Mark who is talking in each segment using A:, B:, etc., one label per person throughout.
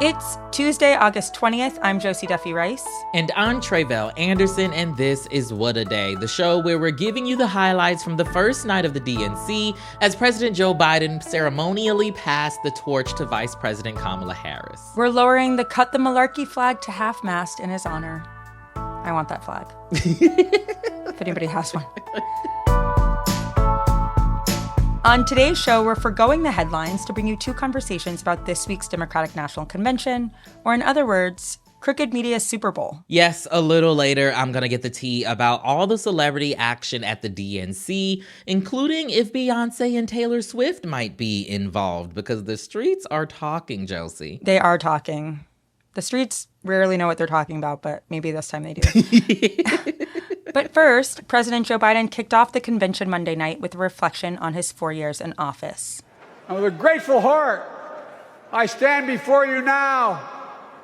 A: It's Tuesday, August 20th. I'm Josie Duffy Rice.
B: And I'm Tre'vell Anderson, and this is What a Day, the show where we're giving you the highlights from the first night of the DNC as President Joe Biden ceremonially passed the torch to Vice President Kamala Harris.
A: We're lowering the Cut the Malarkey flag to half-mast in his honor. I want that flag. If anybody has one. On today's show, we're forgoing the headlines to bring you two conversations about this week's Democratic National Convention, or in other words, crooked media's Super Bowl.
B: Yes, a little later, I'm going to get the tea about all the celebrity action at the DNC, including if Beyonce and Taylor Swift might be involved, because the streets are talking, Josie.
A: They are talking. The streets rarely know what they're talking about, but maybe this time they do. But first, President Joe Biden kicked off the convention Monday night with a reflection on his 4 years in office.
C: And with a grateful heart, I stand before you now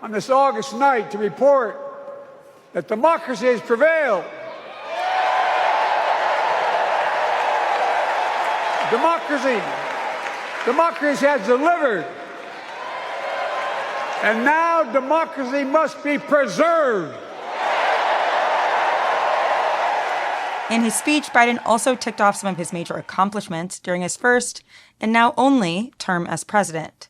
C: on this August night to report that democracy has prevailed. Democracy has delivered. And now democracy must be preserved.
A: In his speech, Biden also ticked off some of his major accomplishments during his first, and now only, term as president.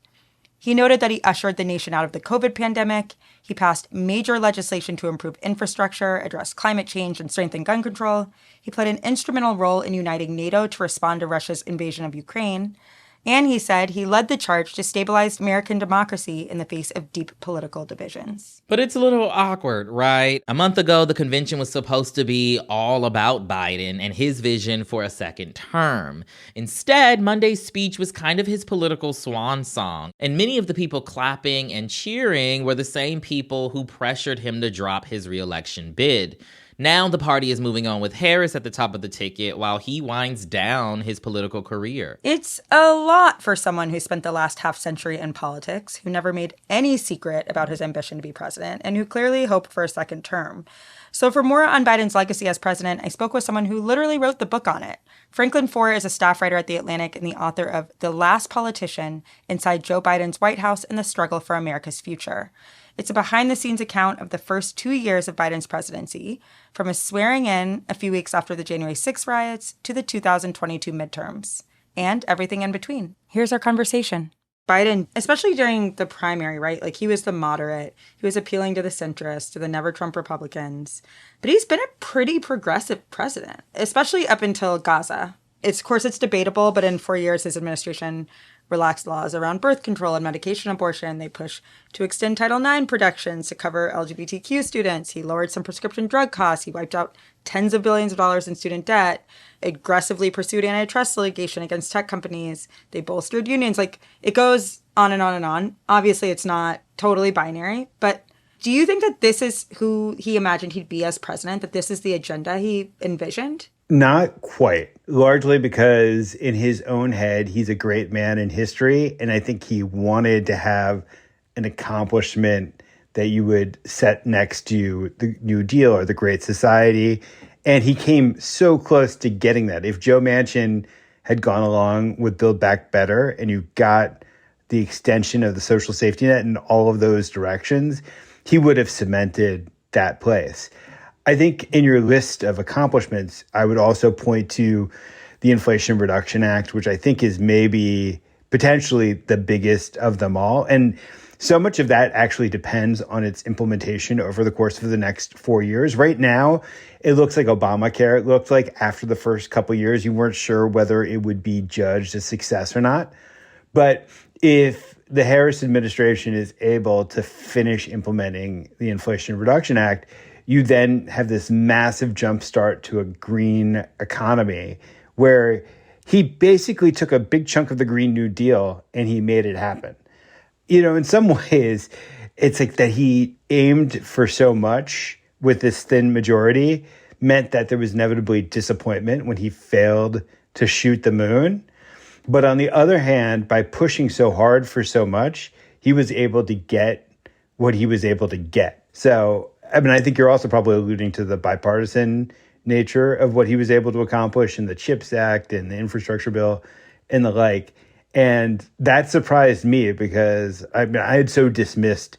A: He noted that he ushered the nation out of the COVID pandemic, he passed major legislation to improve infrastructure, address climate change, and strengthen gun control, he played an instrumental role in uniting NATO to respond to Russia's invasion of Ukraine, and he said he led the charge to stabilize American democracy in the face of deep political divisions.
B: But it's a little awkward, right? A month ago, the convention was supposed to be all about Biden and his vision for a second term. Instead, Monday's speech was kind of his political swan song. And many of the people clapping and cheering were the same people who pressured him to drop his re-election bid. Now the party is moving on with Harris at the top of the ticket while he winds down his political career.
A: It's a lot for someone who spent the last half century in politics, who never made any secret about his ambition to be president, and who clearly hoped for a second term. So for more on Biden's legacy as president, I spoke with someone who literally wrote the book on it. Franklin Foer is a staff writer at The Atlantic and the author of The Last Politician: Inside Joe Biden's White House and the Struggle for America's Future. It's a behind-the-scenes account of the first 2 years of Biden's presidency, from his swearing in a few weeks after the January 6th riots to the 2022 midterms, and everything in between. Here's our conversation. Biden, especially during the primary, right? Like, he was the moderate. He was appealing to the centrists, to the never-Trump Republicans. But he's been a pretty progressive president, especially up until Gaza. Of course, it's debatable, but in 4 years, his administration relaxed laws around birth control and medication abortion. They pushed to extend Title IX protections to cover LGBTQ students. He lowered some prescription drug costs. He wiped out tens of billions of dollars in student debt, aggressively pursued antitrust litigation against tech companies. They bolstered unions. Like, it goes on and on and on. Obviously, it's not totally binary, but do you think that this is who he imagined he'd be as president, that this is the agenda he envisioned?
D: Not quite, largely because in his own head, he's a great man in history. And I think he wanted to have an accomplishment that you would set next to the New Deal or the Great Society. And he came so close to getting that. If Joe Manchin had gone along with Build Back Better and you got the extension of the social safety net in all of those directions, he would have cemented that place. I think in your list of accomplishments, I would also point to the Inflation Reduction Act, which I think is maybe potentially the biggest of them all. And so much of that actually depends on its implementation over the course of the next 4 years. Right now, it looks like Obamacare. It looked like after the first couple of years, you weren't sure whether it would be judged a success or not. But if the Harris administration is able to finish implementing the Inflation Reduction Act, you then have this massive jumpstart to a green economy where he basically took a big chunk of the Green New Deal and he made it happen. You know, in some ways, it's like that he aimed for so much with this thin majority meant that there was inevitably disappointment when he failed to shoot the moon. But on the other hand, by pushing so hard for so much, he was able to get what he was able to get. So, I mean, I think you're also probably alluding to the bipartisan nature of what he was able to accomplish in the CHIPS Act and the infrastructure bill and the like. And that surprised me because I had so dismissed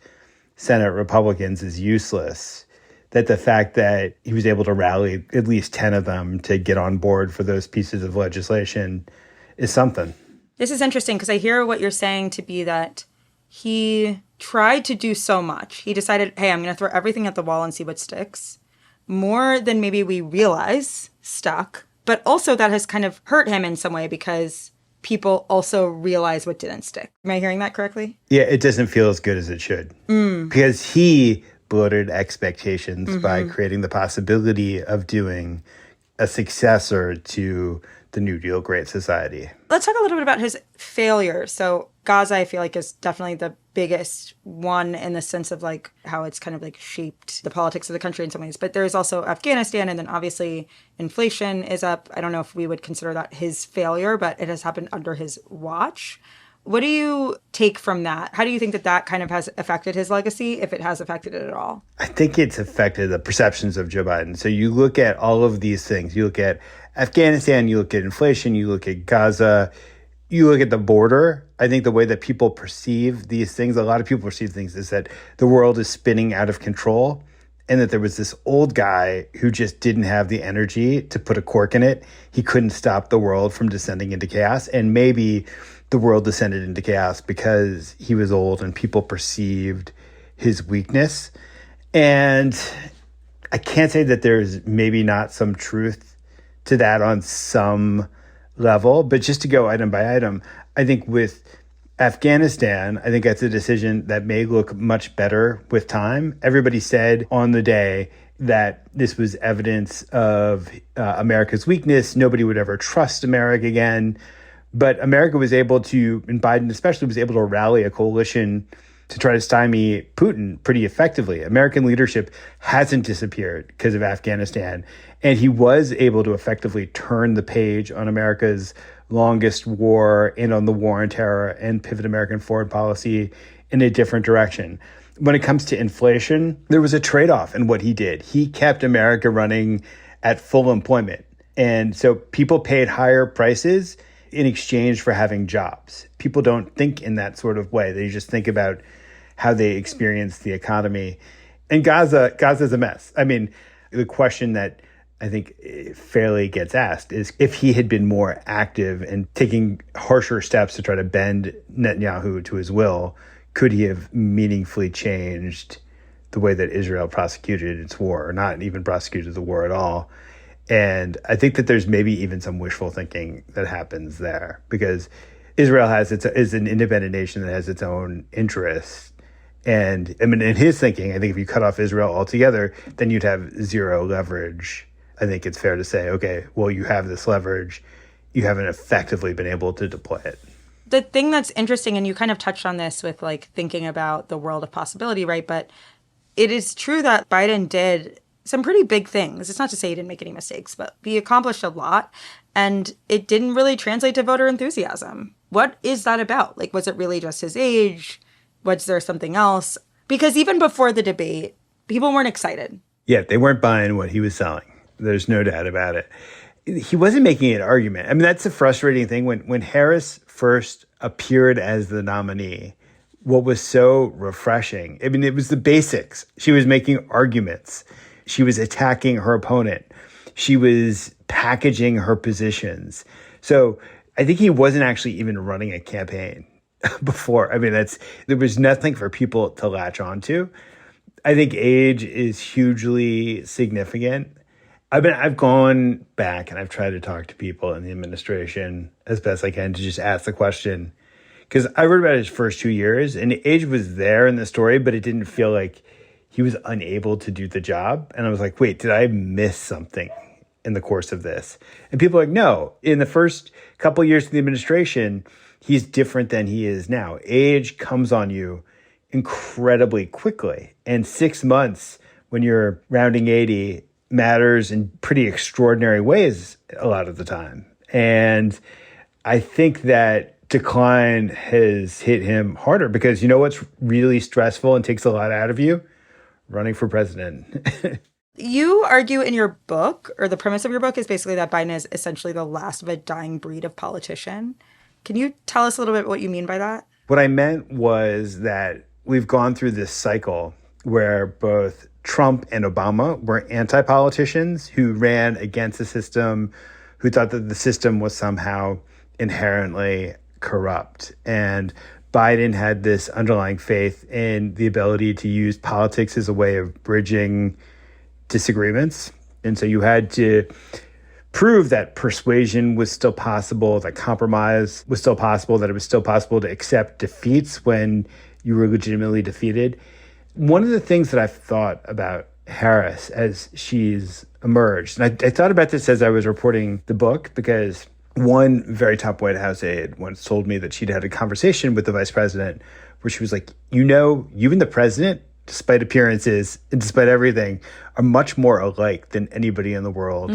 D: Senate Republicans as useless that the fact that he was able to rally at least 10 of them to get on board for those pieces of legislation is something.
A: This is interesting because I hear what you're saying to be that he tried to do so much. He decided, hey, I'm going to throw everything at the wall and see what sticks. More than maybe we realize stuck, but also that has kind of hurt him in some way because people also realize what didn't stick. Am I hearing that correctly?
D: Yeah, it doesn't feel as good as it should. Because he bloated expectations by creating the possibility of doing a successor to the New Deal Great Society.
A: Let's talk a little bit about his failure. So Gaza, I feel like, is definitely the biggest one in the sense of like how it's kind of like shaped the politics of the country in some ways. But there's also Afghanistan, and then obviously inflation is up. I don't know if we would consider that his failure, but it has happened under his watch. What do you take from that? How do you think that that kind of has affected his legacy, if it has affected it at all?
D: I think it's affected the perceptions of Joe Biden. So you look at all of these things. You look at Afghanistan, you look at inflation, you look at Gaza, you look at the border. I think the way that people perceive these things, a lot of people perceive things, is that the world is spinning out of control and that there was this old guy who just didn't have the energy to put a cork in it. He couldn't stop the world from descending into chaos. And maybe the world descended into chaos because he was old and people perceived his weakness. And I can't say that there's maybe not some truth to that on some level, but just to go item by item, I think with Afghanistan, I think that's a decision that may look much better with time. Everybody said on the day that this was evidence of America's weakness. Nobody would ever trust America again. But America was able to, and Biden especially, was able to rally a coalition to try to stymie Putin pretty effectively. American leadership hasn't disappeared because of Afghanistan. And he was able to effectively turn the page on America's longest war and on the war on terror and pivot American foreign policy in a different direction. When it comes to inflation, there was a trade-off in what he did. He kept America running at full employment. And so people paid higher prices in exchange for having jobs. People don't think in that sort of way. They just think about how they experience the economy. And Gaza's a mess. I mean, the question that I think fairly gets asked is if he had been more active and taking harsher steps to try to bend Netanyahu to his will, could he have meaningfully changed the way that Israel prosecuted its war, or not even prosecuted the war at all? And I think that there's maybe even some wishful thinking that happens there, because Israel is an independent nation that has its own interests. And I mean, in his thinking, I think if you cut off Israel altogether, then you'd have zero leverage. I think it's fair to say, okay, well, you have this leverage. You haven't effectively been able to deploy it.
A: The thing that's interesting, and you kind of touched on this with like thinking about the world of possibility, right? But it is true that Biden did some pretty big things. It's not to say he didn't make any mistakes, but he accomplished a lot, and it didn't really translate to voter enthusiasm. What is that about? Like, was it really just his age? Was there something else? Because even before the debate, people weren't excited.
D: Yeah, they weren't buying what he was selling. There's no doubt about it. He wasn't making an argument. I mean, that's the frustrating thing. When Harris first appeared as the nominee, what was so refreshing, I mean, it was the basics. She was making arguments. She was attacking her opponent. She was packaging her positions. So I think he wasn't actually even running a campaign before. I mean, there was nothing for people to latch onto. I think age is hugely significant. I've gone back and I've tried to talk to people in the administration as best I can to just ask the question. Because I wrote about his first 2 years, and age was there in the story, but it didn't feel like he was unable to do the job. And I was like, wait, did I miss something in the course of this? And people are like, no, in the first couple of years of the administration, he's different than he is now. Age comes on you incredibly quickly. And 6 months when you're rounding 80 matters in pretty extraordinary ways a lot of the time. And I think that decline has hit him harder because you know what's really stressful and takes a lot out of you? Running for president.
A: You argue in your book, or the premise of your book is basically that Biden is essentially the last of a dying breed of politician. Can you tell us a little bit what you mean by that?
D: What I meant was that we've gone through this cycle where both Trump and Obama were anti-politicians who ran against the system, who thought that the system was somehow inherently corrupt. And Biden had this underlying faith in the ability to use politics as a way of bridging disagreements. And so you had to prove that persuasion was still possible, that compromise was still possible, that it was still possible to accept defeats when you were legitimately defeated. One of the things that I've thought about Harris as she's emerged, and I thought about this as I was reporting the book, because one very top White House aide once told me that she'd had a conversation with the vice president where she was like, you and the president, despite appearances and despite everything, are much more alike than anybody in the world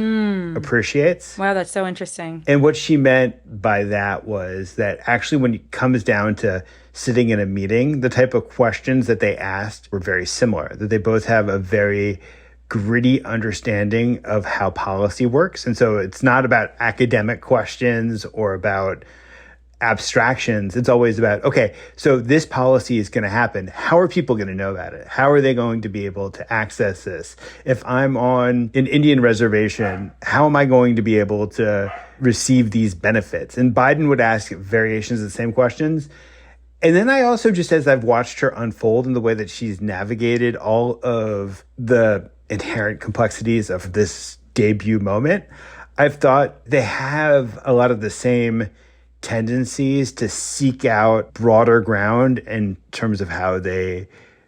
D: appreciates.
A: Wow, that's so interesting.
D: And what she meant by that was that actually when it comes down to sitting in a meeting, the type of questions that they asked were very similar, that they both have a very gritty understanding of how policy works. And so it's not about academic questions or about abstractions. It's always about, okay, so this policy is going to happen. How are people going to know about it? How are they going to be able to access this? If I'm on an Indian reservation, how am I going to be able to receive these benefits? And Biden would ask variations of the same questions. And then I also, just as I've watched her unfold in the way that she's navigated all of the inherent complexities of this debut moment, I've thought they have a lot of the same tendencies to seek out broader ground in terms of how they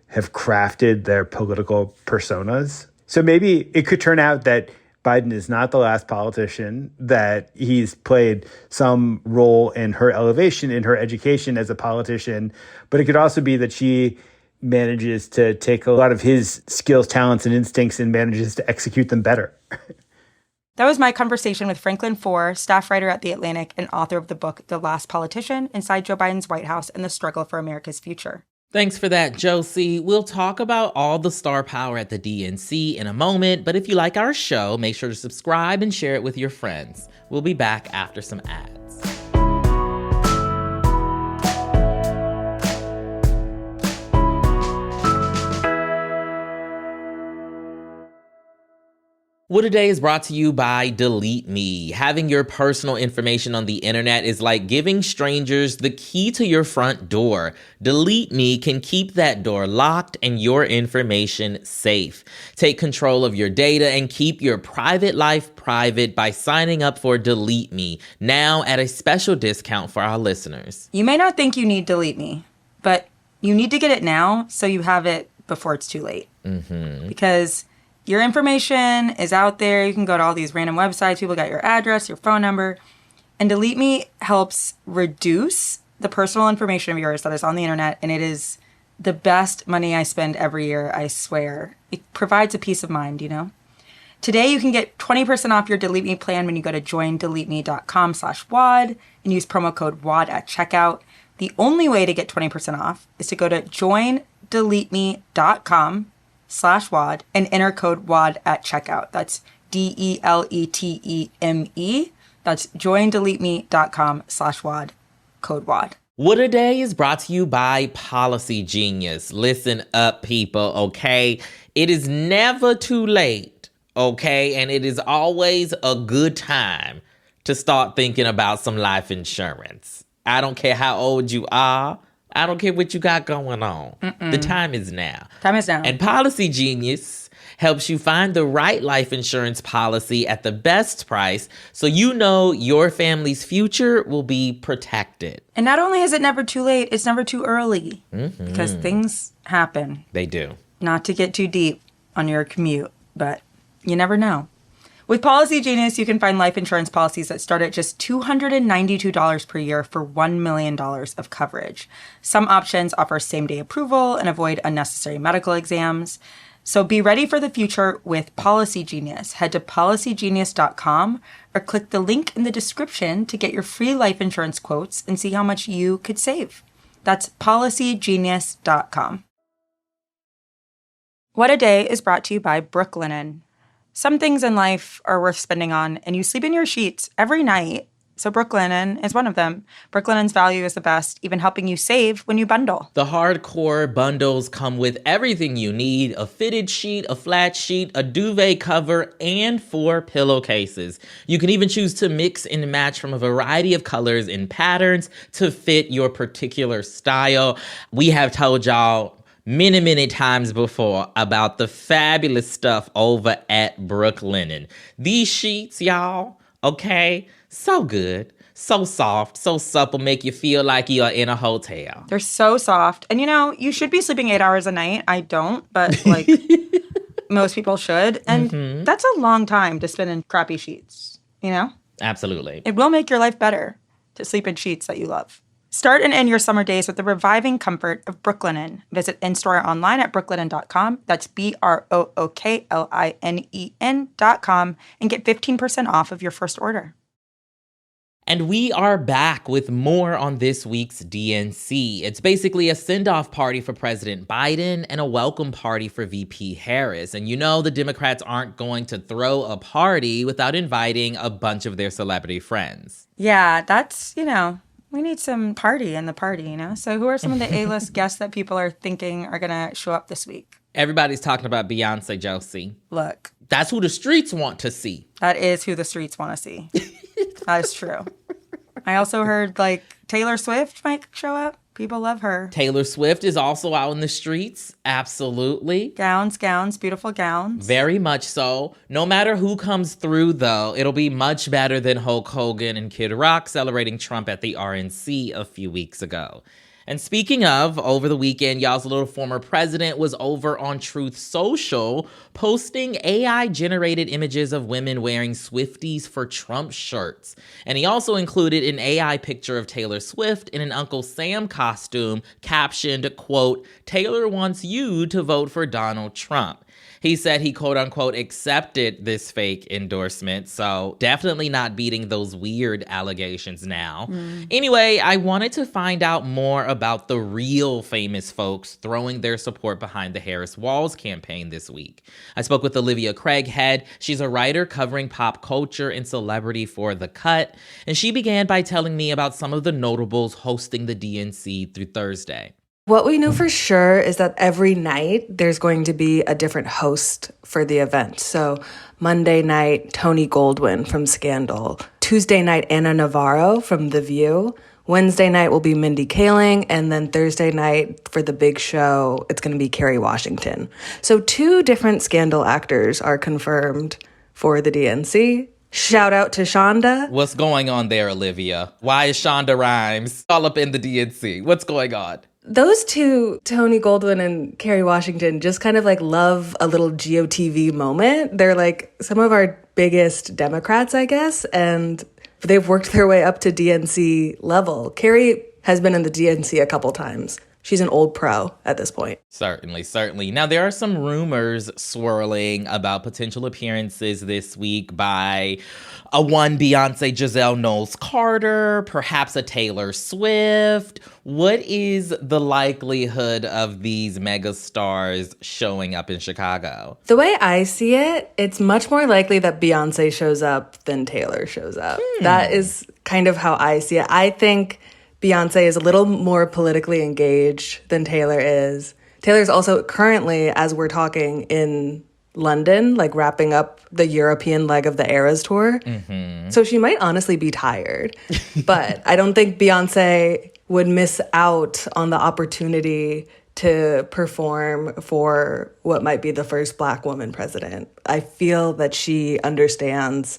D: have crafted their political personas. So maybe it could turn out that Biden is not the last politician, that he's played some role in her elevation, in her education as a politician, but it could also be that she manages to take a lot of his skills, talents, and instincts and manages to execute them better.
A: That was my conversation with Franklin Foer, staff writer at The Atlantic and author of the book, The Last Politician, Inside Joe Biden's White House and the Struggle for America's Future.
B: Thanks for that, Josie. We'll talk about all the star power at the DNC in a moment, but if you like our show, make sure to subscribe and share it with your friends. We'll be back after some ads. What A Day is brought to you by Delete Me. Having your personal information on the internet is like giving strangers the key to your front door. Delete Me can keep that door locked and your information safe. Take control of your data and keep your private life private by signing up for Delete Me, now at a special discount for our listeners.
A: You may not think you need Delete Me, but you need to get it now so you have it before it's too late. Because your information is out there. You can go to all these random websites. People got your address, your phone number. And Delete Me helps reduce the personal information of yours that is on the internet. And it is the best money I spend every year, I swear. It provides a peace of mind, you know? Today, you can get 20% off your Delete Me plan when you go to joindeleteme.com/WAD and use promo code WAD at checkout. The only way to get 20% off is to go to joindeleteme.com/WAD and enter code WAD at checkout. That's DELETEME. That's joindeleteme.com/WAD, code WAD.
B: What A Day is brought to you by Policy Genius. Listen up, people, okay? It is never too late, okay? And it is always a good time to start thinking about some life insurance. I don't care how old you are. I don't care what you got going on. The time is now.
A: Time is now.
B: And Policy Genius helps you find the right life insurance policy at the best price so you know your family's future will be protected.
A: And not only is it never too late, it's never too early. Because things happen.
B: They do.
A: Not to get too deep on your commute, but you never know. With Policy Genius, you can find life insurance policies that start at just $292 per year for $1 million of coverage. Some options offer same-day approval and avoid unnecessary medical exams. So be ready for the future with Policy Genius. Head to policygenius.com or click the link in the description to get your free life insurance quotes and see how much you could save. That's policygenius.com. What A Day is brought to you by Brooklinen. Some things in life are worth spending on, and you sleep in your sheets every night So Brooklinen is one of them. Brooklinen's value is the best, even helping you save when you bundle.
B: The hardcore bundles come with everything you need: a fitted sheet, a flat sheet, a duvet cover, and 4 pillowcases. You can even choose to mix and match from a variety of colors and patterns to fit your particular style. We have told y'all many times before about the fabulous stuff over at Brooklinen. These sheets, y'all, okay, so good, so soft, so supple, make you feel like you're in a hotel.
A: They're so soft. And you should be sleeping 8 hours a night. I don't, but most people should. And that's a long time to spend in crappy sheets,
B: Absolutely.
A: It will make your life better to sleep in sheets that you love. Start and end your summer days with the reviving comfort of Brooklinen. Visit in-store or online at brooklinen.com. That's BROOKLINEN.com and get 15% off of your first order.
B: And we are back with more on this week's DNC. It's basically a send-off party for President Biden and a welcome party for VP Harris. And the Democrats aren't going to throw a party without inviting a bunch of their celebrity friends.
A: Yeah, that's, we need some party in the party, So who are some of the A-list guests that people are thinking are going to show up this week?
B: Everybody's talking about Beyonce, Josie.
A: Look.
B: That's who the streets want to see.
A: That is who the streets want to see. That is true. I also heard, Taylor Swift might show up. People love her.
B: Taylor Swift is also out in the streets. Absolutely.
A: Gowns, beautiful gowns.
B: Very much so. No matter who comes through, though, it'll be much better than Hulk Hogan and Kid Rock celebrating Trump at the RNC a few weeks ago. And speaking of, over the weekend, y'all's little former president was over on Truth Social posting AI-generated images of women wearing Swifties for Trump shirts. And he also included an AI picture of Taylor Swift in an Uncle Sam costume captioned, quote, "Taylor wants you to vote for Donald Trump." He said he, quote unquote, accepted this fake endorsement, so definitely not beating those weird allegations now. Anyway, I wanted to find out more about the real famous folks throwing their support behind the Harris-Walz campaign this week. I spoke with Olivia Craighead. She's a writer covering pop culture and celebrity for The Cut, and she began by telling me about some of the notables hosting the DNC through Thursday.
E: What we know for sure is that every night there's going to be a different host for the event. So Monday night, Tony Goldwyn from Scandal. Tuesday night, Anna Navarro from The View. Wednesday night will be Mindy Kaling. And then Thursday night for the big show, it's going to be Kerry Washington. So 2 different Scandal actors are confirmed for the DNC. Shout out to Shonda.
B: What's going on there, Olivia? Why is Shonda Rhimes all up in the DNC? What's going on?
E: Those 2, Tony Goldwyn and Kerry Washington, just kind of love a little GOTV moment. They're some of our biggest Democrats, I guess, and they've worked their way up to DNC level. Kerry has been in the DNC a couple times. She's an old pro at this point.
B: Certainly. Now, there are some rumors swirling about potential appearances this week by a one Beyonce Giselle Knowles-Carter, perhaps a Taylor Swift. What is the likelihood of these mega stars showing up in Chicago?
E: The way I see it, it's much more likely that Beyonce shows up than Taylor shows up. That is kind of how I see it. I think Beyonce is a little more politically engaged than Taylor is. Taylor's also currently, as we're talking, in London, wrapping up the European leg of the Eras tour. So she might honestly be tired. But I don't think Beyonce would miss out on the opportunity to perform for what might be the first Black woman president. I feel that she understands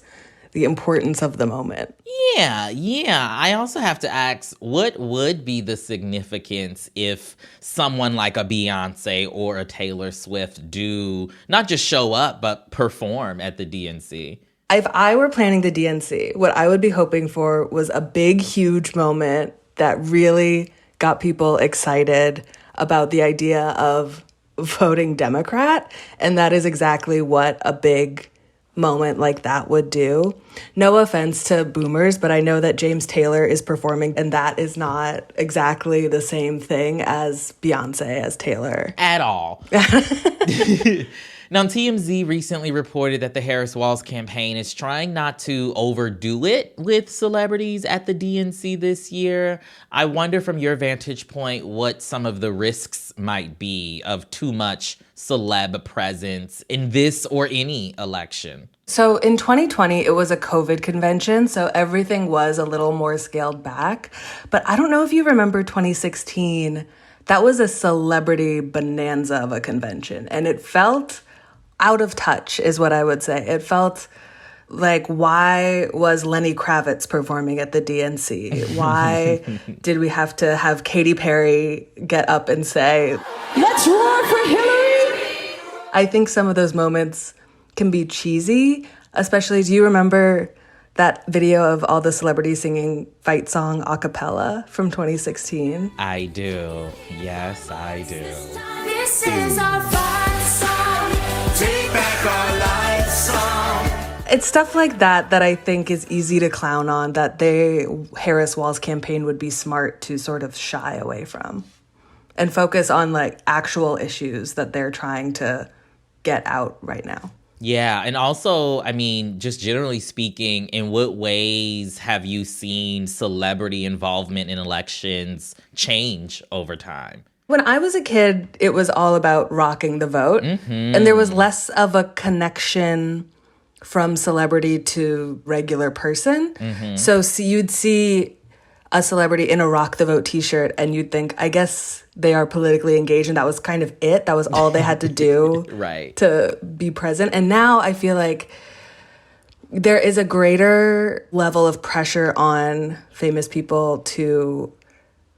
E: the importance of the moment.
B: Yeah. I also have to ask, what would be the significance if someone like a Beyonce or a Taylor Swift do not just show up, but perform at the DNC?
E: If I were planning the DNC, what I would be hoping for was a big, huge moment that really got people excited about the idea of voting Democrat. And that is exactly what a big moment like that would do. No offense to boomers, but I know that James Taylor is performing, and that is not exactly the same thing as Beyonce as Taylor.
B: At all. Now, TMZ recently reported that the Harris-Walz campaign is trying not to overdo it with celebrities at the DNC this year. I wonder from your vantage point what some of the risks might be of too much celeb presence in this or any election.
E: So in 2020, it was a COVID convention, so everything was a little more scaled back. But I don't know if you remember 2016, that was a celebrity bonanza of a convention. And it felt out of touch, is what I would say. It felt like, why was Lenny Kravitz performing at the DNC? Why did we have to have Katy Perry get up and say, "Let's roar for Hillary"? I think some of those moments can be cheesy, especially, do you remember that video of all the celebrities singing Fight Song a cappella from 2016?
B: I do. Yes, I do.
F: This is our fight song. Take back our life song.
E: It's stuff like that I think is easy to clown on, that the Harris-Walz campaign would be smart to sort of shy away from and focus on like actual issues that they're trying to get out right now.
B: Yeah, and also, I mean, just generally speaking, in what ways have you seen celebrity involvement in elections change over time?
E: When I was a kid, it was all about rocking the vote, and there was less of a connection from celebrity to regular person. So you'd see a celebrity in a Rock the Vote t-shirt and you'd think, I guess they are politically engaged, and that was kind of it. That was all they had to do
B: Right.
E: to be present. And now I feel like there is a greater level of pressure on famous people to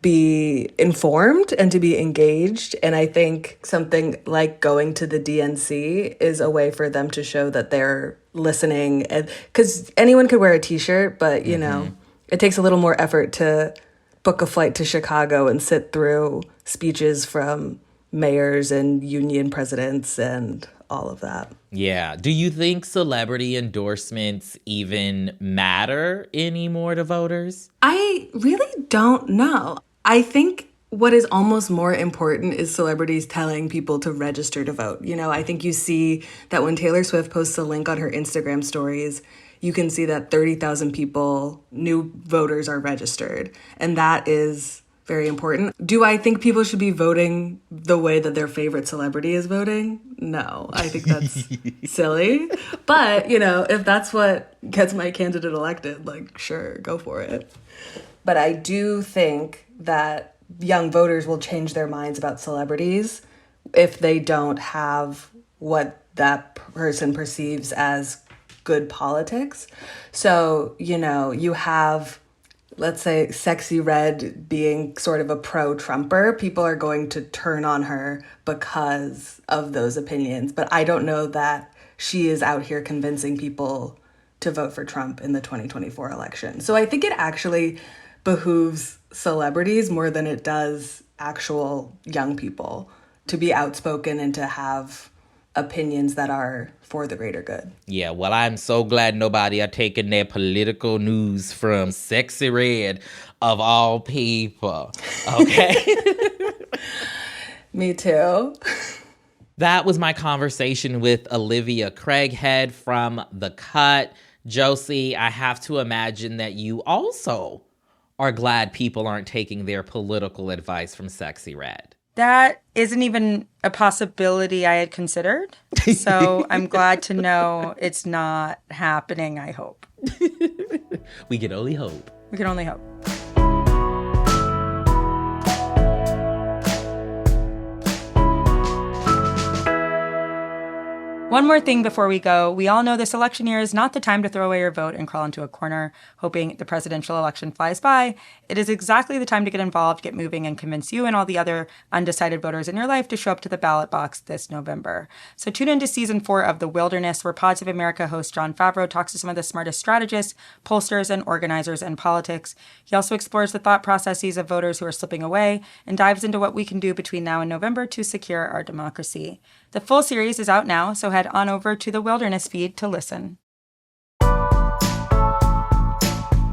E: be informed and to be engaged. And I think something like going to the DNC is a way for them to show that they're listening. Because anyone could wear a t-shirt, but, you know, it takes a little more effort to book a flight to Chicago and sit through speeches from mayors and union presidents and all of that.
B: Yeah. Do you think celebrity endorsements even matter anymore to voters?
E: I really don't know. I think what is almost more important is celebrities telling people to register to vote. You know, I think you see that when Taylor Swift posts a link on her Instagram stories, you can see that 30,000 people, new voters, are registered. And that is very important. Do I think people should be voting the way that their favorite celebrity is voting? No, I think that's silly. But, you know, if that's what gets my candidate elected, like, sure, go for it. But I do think that young voters will change their minds about celebrities if they don't have what that person perceives as good politics. So, you know, you have, let's say, Sexy Red being sort of a pro-Trumper. People are going to turn on her because of those opinions. But I don't know that she is out here convincing people to vote for Trump in the 2024 election. So I think it actually behooves celebrities more than it does actual young people to be outspoken and to have opinions that are for the greater good.
B: Yeah, well, I'm so glad nobody are taking their political news from Sexy Red of all people. Okay?
E: Me too.
B: That was my conversation with Olivia Craighead from The Cut. Josie, I have to imagine that you also are glad people aren't taking their political advice from Sexy Red.
A: That isn't even a possibility I had considered. So I'm glad to know it's not happening, I hope.
B: We can only hope.
A: We can only hope. One more thing before we go. We all know this election year is not the time to throw away your vote and crawl into a corner, hoping the presidential election flies by. It is exactly the time to get involved, get moving, and convince you and all the other undecided voters in your life to show up to the ballot box this November. So tune into Season 4 of The Wilderness, where Pods of America host Jon Favreau talks to some of the smartest strategists, pollsters, and organizers in politics. He also explores the thought processes of voters who are slipping away and dives into what we can do between now and November to secure our democracy. The full series is out now, so head on over to the Wilderness feed to listen.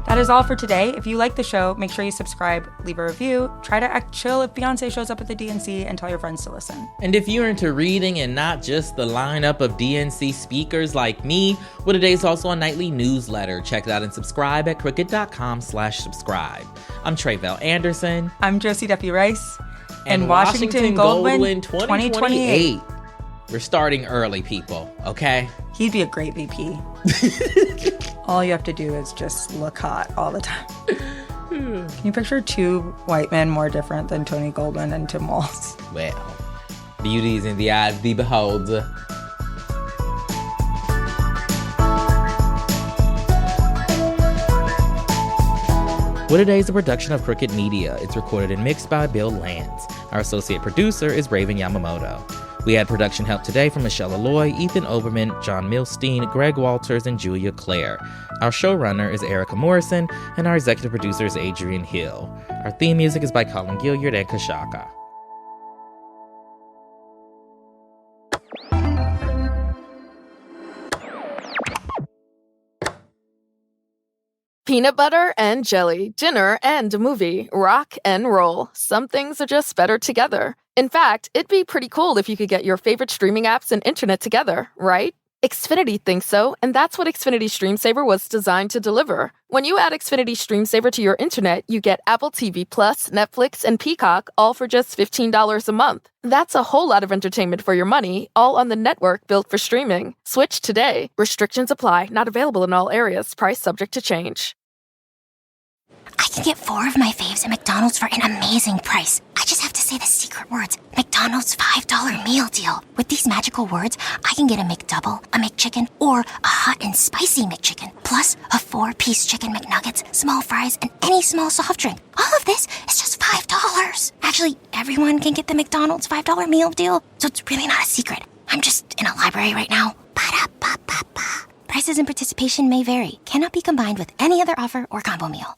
A: That is all for today. If you like the show, make sure you subscribe, leave a review, try to act chill if Beyonce shows up at the DNC, and tell your friends to listen.
B: And if you're into reading and not just the lineup of DNC speakers like me, What A Day is also a nightly newsletter. Check it out and subscribe at crooked.com/subscribe. I'm Tre'vell Anderson.
A: I'm Josie Duffy Rice. And Washington Goldwyn 2028.
B: We're starting early, people, okay?
A: He'd be a great VP. All you have to do is just look hot all the time. Can you picture two white men more different than Tony Goldwyn and Tim Walz?
B: Well, beauty is in the eye of the beholder. What A Day is a production of Crooked Media. It's recorded and mixed by Bill Lance. Our associate producer is Raven Yamamoto. We had production help today from Michelle Alloy, Ethan Oberman, John Milstein, Greg Walters, and Julia Clare. Our showrunner is Erica Morrison, and our executive producer is Adrian Hill. Our theme music is by Colin Gilliard and Kashaka.
G: Peanut butter and jelly, dinner and a movie, rock and roll. Some things are just better together. In fact, it'd be pretty cool if you could get your favorite streaming apps and internet together, right? Xfinity thinks so, and that's what Xfinity Stream Saver was designed to deliver. When you add Xfinity Stream Saver to your internet, you get Apple TV Plus, Netflix, and Peacock, all for just $15 a month. That's a whole lot of entertainment for your money, all on the network built for streaming. Switch today. Restrictions apply. Not available in all areas. Price subject to change.
H: I can get 4 of my faves at McDonald's for an amazing price. I just have to say the secret words. McDonald's $5 meal deal. With these magical words, I can get a McDouble, a McChicken, or a hot and spicy McChicken. Plus, a 4-piece chicken McNuggets, small fries, and any small soft drink. All of this is just $5. Actually, everyone can get the McDonald's $5 meal deal, so it's really not a secret. I'm just in a library right now. Ba-da-ba-ba-ba. Prices and participation may vary. Cannot be combined with any other offer or combo meal.